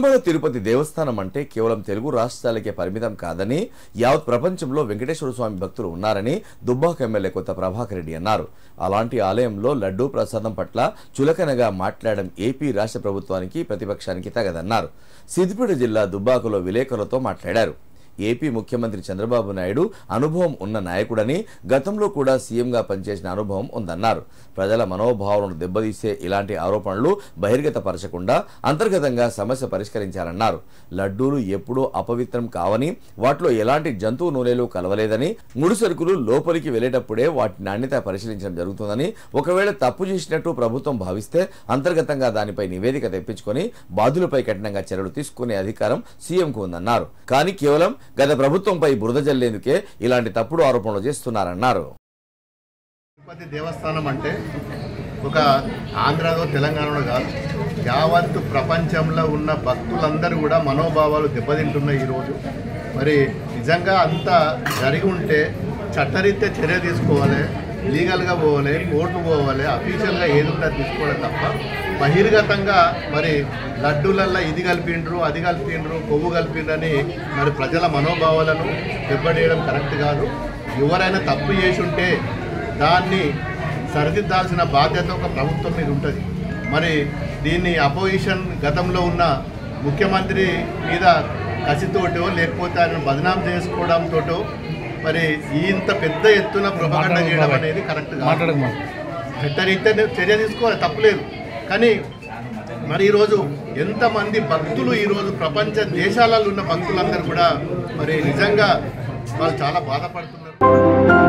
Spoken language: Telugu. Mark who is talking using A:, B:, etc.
A: తిరుమల తిరుపతి దేవస్థానం అంటే కేవలం తెలుగు రాష్ట్రాలకే పరిమితం కాదని, యావత్ ప్రపంచంలో వెంకటేశ్వర స్వామి భక్తులు ఉన్నారని దుబ్బాక ఎమ్మెల్యే కొత్త ప్రభాకర్ రెడ్డి అన్నారు. అలాంటి ఆలయంలో లడ్డూ ప్రసాదం పట్ల చులకనగా మాట్లాడడం ఏపీ రాష్ట్ర ప్రభుత్వానికి ప్రతిపక్షానికి తగదన్నారు. సిద్దిపేట జిల్లా దుబ్బాకలో విలేకరులతో మాట్లాడారు. ఏపీ ముఖ్యమంత్రి చంద్రబాబు నాయుడు అనుభవం ఉన్న నాయకుడని, గతంలో కూడా సీఎంగా పనిచేసిన అనుభవం ఉందన్నారు. ప్రజల మనోభావాలను దెబ్బతీసే ఇలాంటి ఆరోపణలు బహిర్గతపరచకుండా అంతర్గతంగా సమస్య పరిష్కరించాలన్నారు. లడ్డూలు ఎప్పుడూ అపవిత్రం కావని, వాటిలో ఎలాంటి జంతువు నూనెలు కలవలేదని, ముడి సరుకులు లోపలికి వెళ్లేటప్పుడే వాటి నాణ్యత పరిశీలించడం జరుగుతుందని, ఒకవేళ తప్పు చేసినట్టు ప్రభుత్వం భావిస్తే అంతర్గతంగా దానిపై నివేదిక తెప్పించుకొని బాధ్యులపై కఠినంగా చర్యలు తీసుకునే అధికారం సీఎంకు ఉందన్నారు. కానీ కేవలం గత ప్రభుత్వంపై బురద జల్లేందుకే ఇలాంటి తప్పుడు ఆరోపణలు చేస్తున్నారన్నారు.
B: తిరుపతి దేవస్థానం అంటే ఒక ఆంధ్రాలో తెలంగాణలో కాదు, యావత్తు ప్రపంచంలో ఉన్న భక్తులందరూ కూడా మనోభావాలు దెబ్బతింటున్నాయి. ఈరోజు మరి నిజంగా అంతా జరిగి ఉంటే చట్టరీత్యా చర్య తీసుకోవాలి, లీగల్గా పోవాలి, కోర్టు పోవాలి, అఫీషియల్గా ఏది ఉంటే తీసుకోవాలి తప్ప బహిర్గతంగా మరి లడ్డూలల్లో ఇది కలిపిండ్రు, అది కలిపిండ్రు, కొవ్వు కలిపిండ్రని మరి ప్రజల మనోభావాలను దెబ్బతీయడం కరెక్ట్ కాదు. ఎవరైనా తప్పు చేసి ఉంటే దాన్ని సరిదిద్దాల్సిన బాధ్యత ఒక ప్రభుత్వం మీద ఉంటుంది. మరి దీన్ని అపోజిషన్ గతంలో ఉన్న ముఖ్యమంత్రి మీద కసితోటో లేకపోతే ఆయన బదనాం చేసుకోవడంతో మరి ఇంత పెద్ద ఎత్తున ప్రొపగండా చేయడం అనేది కరెక్ట్ కాదు. చట్టరీత్యా చర్య తీసుకోవాలి, తప్పులేదు. కానీ మరి ఈరోజు ఎంతమంది భక్తులు ఈరోజు ప్రపంచ దేశాలలో ఉన్న భక్తులందరూ కూడా మరి నిజంగా వాళ్ళు చాలా బాధపడుతున్నారు.